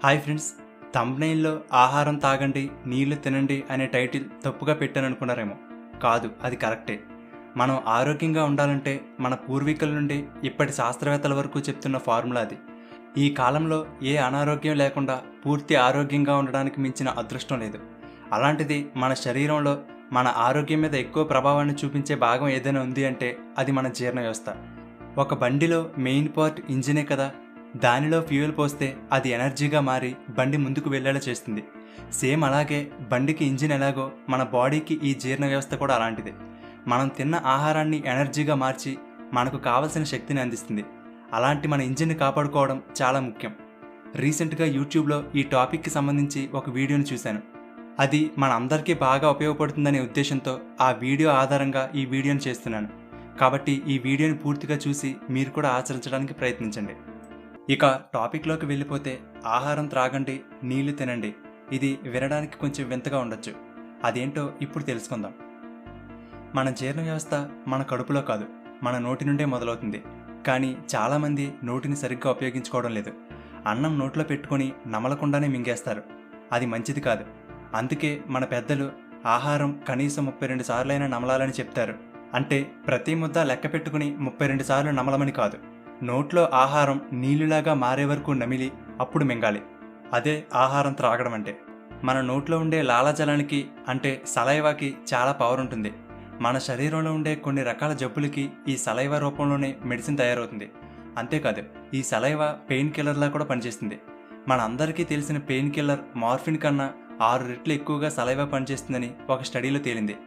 Hi friends, థంబ్నెయిల్లో ఆహారం తాగండి నీళ్లు తినండి అనే టైటిల్ తప్పుగా పెట్టాను అనుకున్నారేమో. కాదు, అది కరెక్టే. మనం ఆరోగ్యంగా ఉండాలంటే మన పూర్వీకుల నుండి ఇప్పటి శాస్త్రవేత్తల వరకు చెప్తున్న ఫార్ములా అది. ఈ కాలంలో ఏ అనారోగ్యం లేకుండా పూర్తి ఆరోగ్యంగా ఉండడానికి మించిన అదృష్టం లేదు. అలాంటిది మన శరీరంలో మన ఆరోగ్యం మీద ఎక్కువ ప్రభావాన్ని చూపించే భాగం ఏదైనా ఉంది అంటే అది మన జీర్ణ వ్యవస్థ. ఒక బండిలో మెయిన్ పార్ట్ ఇంజినే కదా. దానిలో ఫ్యూయల్ పోస్తే అది ఎనర్జీగా మారి బండి ముందుకు వెళ్ళేలా చేస్తుంది. సేమ్ అలాగే బండికి ఇంజిన్ ఎలాగో మన బాడీకి ఈ జీర్ణ వ్యవస్థ కూడా అలాంటిదే. మనం తిన్న ఆహారాన్ని ఎనర్జీగా మార్చి మనకు కావలసిన శక్తిని అందిస్తుంది. అలాంటి మన ఇంజిన్ని కాపాడుకోవడం చాలా ముఖ్యం. రీసెంట్గా యూట్యూబ్లో ఈ టాపిక్కి సంబంధించి ఒక వీడియోని చూశాను. అది మన అందరికీ బాగా ఉపయోగపడుతుందనే ఉద్దేశంతో ఆ వీడియో ఆధారంగా ఈ వీడియోని చేస్తున్నాను. కాబట్టి ఈ వీడియోని పూర్తిగా చూసి మీరు కూడా ఆచరించడానికి ప్రయత్నించండి. ఇక టాపిక్లోకి వెళ్ళిపోతే, ఆహారం త్రాగండి నీళ్లు తినండి. ఇది వినడానికి కొంచెం వింతగా ఉండొచ్చు. అదేంటో ఇప్పుడు తెలుసుకుందాం. మన జీర్ణ వ్యవస్థ మన కడుపులో కాదు, మన నోటి నుండే మొదలవుతుంది. కానీ చాలామంది నోటిని సరిగ్గా ఉపయోగించుకోవడం లేదు. అన్నం నోట్లో పెట్టుకొని నమలకుండానే మింగేస్తారు. అది మంచిది కాదు. అందుకే మన పెద్దలు ఆహారం కనీసం 32 సార్లైనా నమలాలని చెప్తారు. అంటే ప్రతి ముద్ద లెక్క పెట్టుకుని 32 సార్లు నమలమని కాదు. నోట్లో ఆహారం నీళ్లులాగా మారే వరకు నమిలి అప్పుడు మింగాలి. అదే ఆహారం త్రాగడం అంటే. మన నోట్లో ఉండే లాలాజలానికి అంటే సలైవాకి చాలా పవర్ ఉంటుంది. మన శరీరంలో ఉండే కొన్ని రకాల జబ్బులకి ఈ సలైవా రూపంలోనే మెడిసిన్ తయారవుతుంది. అంతేకాదు, ఈ సలైవా పెయిన్ కిల్లర్లా కూడా పనిచేస్తుంది. మన అందరికీ తెలిసిన పెయిన్ కిల్లర్ మార్ఫిన్ కన్నా 6 రెట్లు ఎక్కువగా సలైవా పనిచేస్తుందని ఒక స్టడీలో తేలింది.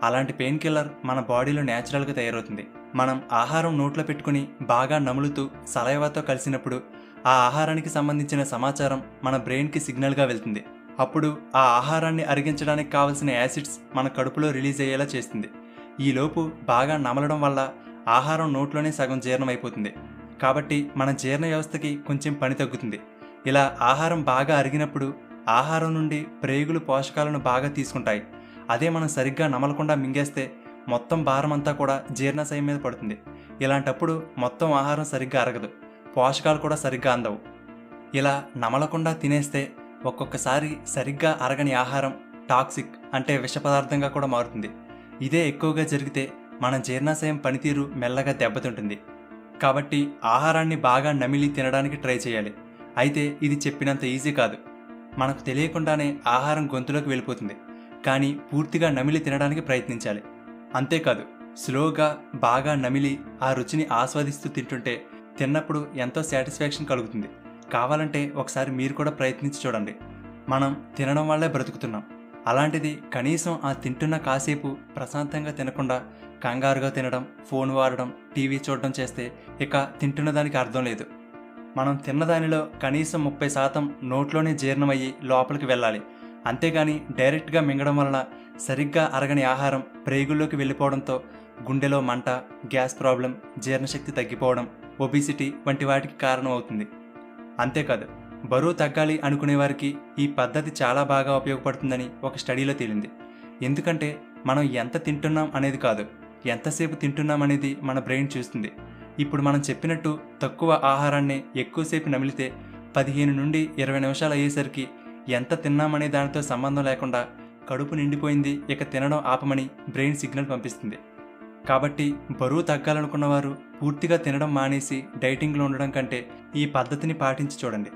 అలాంటి పెయిన్ కిల్లర్ మన బాడీలో న్యాచురల్గా తయారవుతుంది. మనం ఆహారం నోట్లో పెట్టుకుని బాగా నములుతూ సలైవాతో కలిసినప్పుడు ఆ ఆహారానికి సంబంధించిన సమాచారం మన బ్రెయిన్కి సిగ్నల్గా వెళ్తుంది. అప్పుడు ఆ ఆహారాన్ని అరిగించడానికి కావలసిన యాసిడ్స్ మన కడుపులో రిలీజ్ అయ్యేలా చేస్తుంది. ఈలోపు బాగా నమలడం వల్ల ఆహారం నోట్లోనే సగం జీర్ణం అయిపోతుంది. కాబట్టి మన జీర్ణ వ్యవస్థకి కొంచెం పని తగ్గుతుంది. ఇలా ఆహారం బాగా అరిగినప్పుడు ఆహారం నుండి ప్రేగులు పోషకాలను బాగా తీసుకుంటాయి. అదే మనం సరిగ్గా నమలకుండా మింగేస్తే మొత్తం భారం అంతా కూడా జీర్ణాశయం మీద పడుతుంది. ఇలాంటప్పుడు మొత్తం ఆహారం సరిగ్గా అరగదు, పోషకాలు కూడా సరిగ్గా అందవు. ఇలా నమలకుండా తినేస్తే ఒక్కొక్కసారి సరిగ్గా అరగని ఆహారం టాక్సిక్ అంటే విష పదార్థంగా కూడా మారుతుంది. ఇదే ఎక్కువగా జరిగితే మన జీర్ణాశయం పనితీరు మెల్లగా దెబ్బతింటుంది. కాబట్టి ఆహారాన్ని బాగా నమిలి తినడానికి ట్రై చేయాలి. అయితే ఇది చెప్పినంత ఈజీ కాదు. మనకు తెలియకుండానే ఆహారం గొంతులోకి వెళ్ళిపోతుంది. కానీ పూర్తిగా నమిలి తినడానికి ప్రయత్నించాలి. అంతేకాదు, స్లోగా బాగా నమిలి ఆ రుచిని ఆస్వాదిస్తూ తింటుంటే తిన్నప్పుడు ఎంతో సాటిస్ఫాక్షన్ కలుగుతుంది. కావాలంటే ఒకసారి మీరు కూడా ప్రయత్నించి చూడండి. మనం తినడం వల్లే బ్రతుకుతున్నాం. అలాంటిది కనీసం ఆ తింటున్న కాసేపు ప్రశాంతంగా తినకుండా కంగారుగా తినడం, ఫోన్ వాడడం, టీవీ చూడడం చేస్తే ఇక తింటున్న దానికి అర్థం లేదు. మనం తిన్నదానిలో కనీసం 30% నోట్లోనే జీర్ణమయ్యి లోపలికి వెళ్ళాలి. అంతేగాని డైరెక్ట్గా మింగడం వలన సరిగ్గా అరగని ఆహారం ప్రేగుల్లోకి వెళ్ళిపోవడంతో గుండెలో మంట, గ్యాస్ ప్రాబ్లం, జీర్ణశక్తి తగ్గిపోవడం, ఒబిసిటీ వంటి వాటికి కారణం అవుతుంది. అంతేకాదు, బరువు తగ్గాలి అనుకునే వారికి ఈ పద్ధతి చాలా బాగా ఉపయోగపడుతుందని ఒక స్టడీలో తేలింది. ఎందుకంటే మనం ఎంత తింటున్నాం అనేది కాదు, ఎంతసేపు తింటున్నాం అనేది మన బ్రెయిన్ చూస్తుంది. ఇప్పుడు మనం చెప్పినట్టు తక్కువ ఆహారాన్ని ఎక్కువసేపు నమిలితే 15 నుండి 20 నిమిషాలు అయ్యేసరికి ఎంత తిన్నామనే దానితో సంబంధం లేకుండా కడుపు నిండిపోయింది, ఇక తినడం ఆపమని బ్రెయిన్ సిగ్నల్ పంపిస్తుంది. కాబట్టి బరువు తగ్గాలనుకున్న వారు పూర్తిగా తినడం మానేసి డైటింగ్లో ఉండడం కంటే ఈ పద్ధతిని పాటించి చూడండి.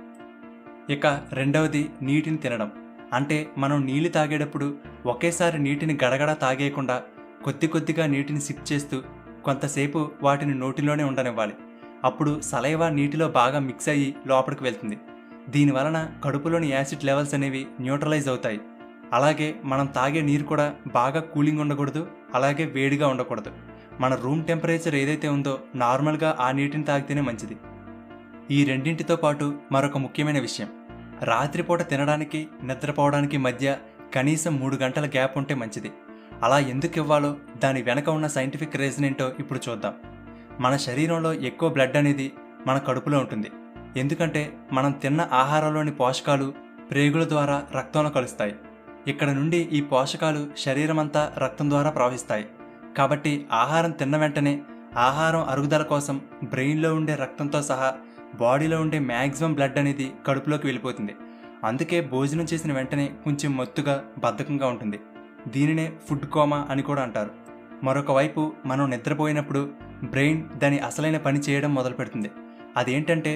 ఇక రెండవది నీటిని తినడం. అంటే మనం నీళ్లు తాగేటప్పుడు ఒకేసారి నీటిని గడగడ తాగేయకుండా కొద్ది కొద్దిగా నీటిని సిప్ చేస్తూ కొంతసేపు వాటిని నోటిలోనే ఉండనివ్వాలి. అప్పుడు సలైవా నీటిలో బాగా మిక్స్ అయ్యి లోపలికి వెళ్తుంది. దీనివలన కడుపులోని యాసిడ్ లెవెల్స్ అనేవి న్యూట్రలైజ్ అవుతాయి. అలాగే మనం తాగే నీరు కూడా బాగా కూలింగ్ ఉండకూడదు, అలాగే వేడిగా ఉండకూడదు. మన రూమ్ టెంపరేచర్ ఏదైతే ఉందో నార్మల్గా ఆ నీటిని తాగితేనే మంచిది. ఈ రెండింటితో పాటు మరొక ముఖ్యమైన విషయం, రాత్రిపూట తినడానికి నిద్రపోవడానికి మధ్య కనీసం 3 గంటల గ్యాప్ ఉంటే మంచిది. అలా ఎందుకు ఇవ్వాలో దాని వెనక ఉన్న సైంటిఫిక్ రీజన్ ఏంటో ఇప్పుడు చూద్దాం. మన శరీరంలో ఎక్కువ బ్లడ్ అనేది మన కడుపులో ఉంటుంది. ఎందుకంటే మనం తిన్న ఆహారంలోని పోషకాలు ప్రేగుల ద్వారా రక్తంలో కలుస్తాయి. ఇక్కడ నుండి ఈ పోషకాలు శరీరం అంతా రక్తం ద్వారా ప్రవహిస్తాయి. కాబట్టి ఆహారం తిన్న వెంటనే ఆహారం అరుగుదల కోసం బ్రెయిన్లో ఉండే రక్తంతో సహా బాడీలో ఉండే మ్యాక్సిమం బ్లడ్ అనేది కడుపులోకి వెళ్ళిపోతుంది. అందుకే భోజనం చేసిన వెంటనే కొంచెం మత్తుగా బద్ధకంగా ఉంటుంది. దీనినే ఫుడ్ కోమా అని కూడా అంటారు. మరొక వైపు మనం నిద్రపోయినప్పుడు బ్రెయిన్ దాని అసలైన పని చేయడం మొదలు పెడుతుంది. అదేంటంటే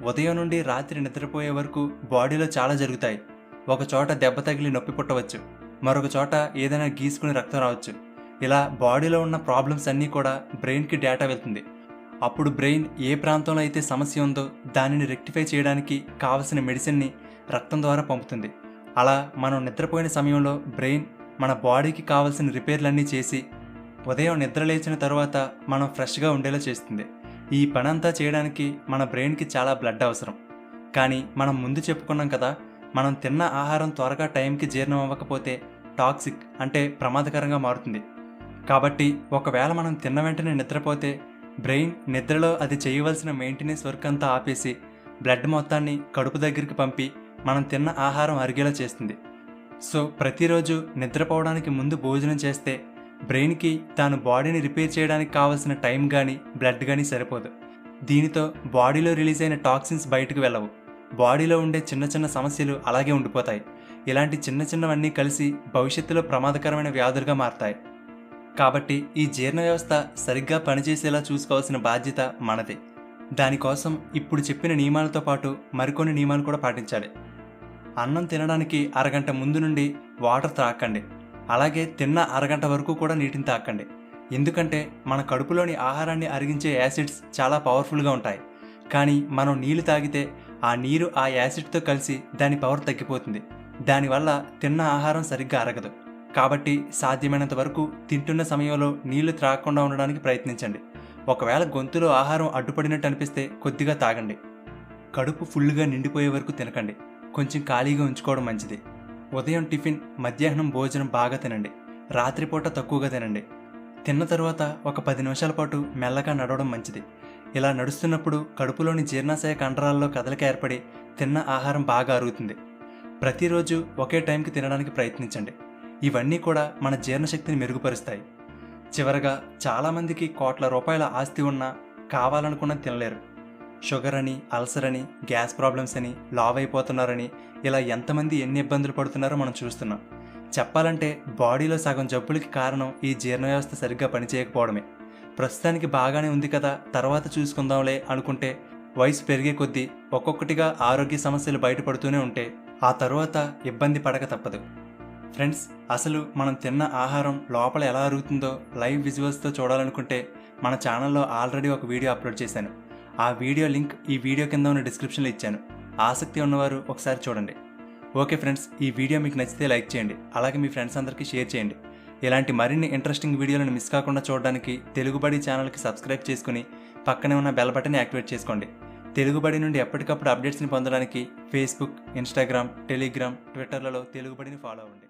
ఉదయం నుండి రాత్రి నిద్రపోయే వరకు బాడీలో చాలా జరుగుతాయి. ఒక చోట దెబ్బ తగిలి నొప్పి పుట్టవచ్చు, మరొక చోట ఏదైనా గీసుకుని రక్తం రావచ్చు. ఇలా బాడీలో ఉన్న ప్రాబ్లమ్స్ అన్నీ కూడా బ్రెయిన్కి డేటా వెళ్తుంది. అప్పుడు బ్రెయిన్ ఏ ప్రాంతంలో అయితే సమస్య ఉందో దానిని రెక్టిఫై చేయడానికి కావలసిన మెడిసిన్ని రక్తం ద్వారా పంపుతుంది. అలా మనం నిద్రపోయిన సమయంలో బ్రెయిన్ మన బాడీకి కావలసిన రిపేర్లన్నీ చేసి ఉదయం నిద్ర లేచిన తర్వాత మనం ఫ్రెష్గా ఉండేలా చేస్తుంది. ఈ పనంతా చేయడానికి మన బ్రెయిన్కి చాలా బ్లడ్ అవసరం. కానీ మనం ముందు చెప్పుకున్నాం కదా, మనం తిన్న ఆహారం త్వరగా టైంకి జీర్ణం అవ్వకపోతే టాక్సిక్ అంటే ప్రమాదకరంగా మారుతుంది. కాబట్టి ఒకవేళ మనం తిన్న వెంటనే నిద్రపోతే బ్రెయిన్ నిద్రలో అది చేయవలసిన మెయింటెనెన్స్ వర్క్ అంతా ఆపేసి బ్లడ్ మొత్తాన్ని కడుపు దగ్గరికి పంపి మనం తిన్న ఆహారం అరిగేలా చేస్తుంది. సో ప్రతిరోజు నిద్రపోవడానికి ముందు భోజనం చేస్తే బ్రెయిన్కి తాను బాడీని రిపేర్ చేయడానికి కావాల్సిన టైం కానీ బ్లడ్ కానీ సరిపోదు. దీనితో బాడీలో రిలీజ్ అయిన టాక్సిన్స్ బయటకు వెళ్ళవు. బాడీలో ఉండే చిన్న చిన్న సమస్యలు అలాగే ఉండిపోతాయి. ఇలాంటి చిన్న చిన్నవన్నీ కలిసి భవిష్యత్తులో ప్రమాదకరమైన వ్యాధులుగా మారతాయి. కాబట్టి ఈ జీర్ణ వ్యవస్థ సరిగ్గా పనిచేసేలా చూసుకోవాల్సిన బాధ్యత మనది. దానికోసం ఇప్పుడు చెప్పిన నియమాలతో పాటు మరికొన్ని నియమాలు కూడా పాటించాలి. అన్నం తినడానికి అరగంట ముందు నుండి వాటర్ త్రాకండి. అలాగే తిన్న అరగంట వరకు కూడా నీటిని తాకండి. ఎందుకంటే మన కడుపులోని ఆహారాన్ని అరిగించే యాసిడ్స్ చాలా పవర్ఫుల్గా ఉంటాయి. కానీ మనం నీళ్లు తాగితే ఆ నీరు ఆ యాసిడ్తో కలిసి దాని పవర్ తగ్గిపోతుంది. దానివల్ల తిన్న ఆహారం సరిగ్గా అరగదు. కాబట్టి సాధ్యమైనంత వరకు తింటున్న సమయంలో నీళ్లు త్రాగకుండా ఉండడానికి ప్రయత్నించండి. ఒకవేళ గొంతులో ఆహారం అడ్డుపడినట్టు అనిపిస్తే కొద్దిగా తాగండి. కడుపు ఫుల్గా నిండిపోయే వరకు తినకండి. కొంచెం ఖాళీగా ఉంచుకోవడం మంచిది. ఉదయం టిఫిన్, మధ్యాహ్నం భోజనం బాగా తినండి. రాత్రిపూట తక్కువగా తినండి. తిన్న తరువాత ఒక 10 నిమిషాల పాటు మెల్లగా నడవడం మంచిది. ఇలా నడుస్తున్నప్పుడు కడుపులోని జీర్ణాశయ కండరాల్లో కదలిక ఏర్పడి తిన్న ఆహారం బాగా అరుగుతుంది. ప్రతిరోజు ఒకే టైంకి తినడానికి ప్రయత్నించండి. ఇవన్నీ కూడా మన జీర్ణశక్తిని మెరుగుపరుస్తాయి. చివరగా చాలామందికి కోట్ల రూపాయల ఆస్తి ఉన్నా కావాలనుకున్నది తినలేరు. షుగర్ అని, అల్సర్ అని, గ్యాస్ ప్రాబ్లమ్స్ అని, లావ్ అయిపోతున్నారని ఇలా ఎంతమంది ఎన్ని ఇబ్బందులు పడుతున్నారో మనం చూస్తున్నాం. చెప్పాలంటే బాడీలో సగం జబ్బులకి కారణం ఈ జీర్ణ వ్యవస్థ సరిగ్గా పనిచేయకపోవడమే. ప్రస్తుతానికి బాగానే ఉంది కదా, తర్వాత చూసుకుందాంలే అనుకుంటే వయసు పెరిగే కొద్దీ ఒక్కొక్కటిగా ఆరోగ్య సమస్యలు బయటపడుతూనే ఉంటే ఆ తరువాత ఇబ్బంది పడక తప్పదు. ఫ్రెండ్స్, అసలు మనం తిన్న ఆహారం లోపల ఎలా అరుగుతుందో లైవ్ విజువల్స్తో చూడాలనుకుంటే మన ఛానల్లో ఆల్రెడీ ఒక వీడియో అప్లోడ్ చేశాను. ఆ వీడియో లింక్ ఈ వీడియో కింద ఉన్న డిస్క్రిప్షన్లో ఇచ్చాను. ఆసక్తి ఉన్నవారు ఒకసారి చూడండి. ఓకే ఫ్రెండ్స్, ఈ వీడియో మీకు నచ్చితే లైక్ చేయండి. అలాగే మీ ఫ్రెండ్స్ అందరికీ షేర్ చేయండి. ఇలాంటి మరిన్ని ఇంట్రెస్టింగ్ వీడియోలను మిస్ కాకుండా చూడడానికి తెలుగుబడి ఛానల్కి సబ్స్క్రైబ్ చేసుకుని పక్కనే ఉన్న బెల్ బటన్ని యాక్టివేట్ చేసుకోండి. తెలుగుబడి నుండి ఎప్పటికప్పుడు అప్డేట్స్ని పొందడానికి ఫేస్బుక్, ఇన్స్టాగ్రామ్, టెలిగ్రామ్, ట్విట్టర్లలో తెలుగుబడిని ఫాలో అవ్వండి.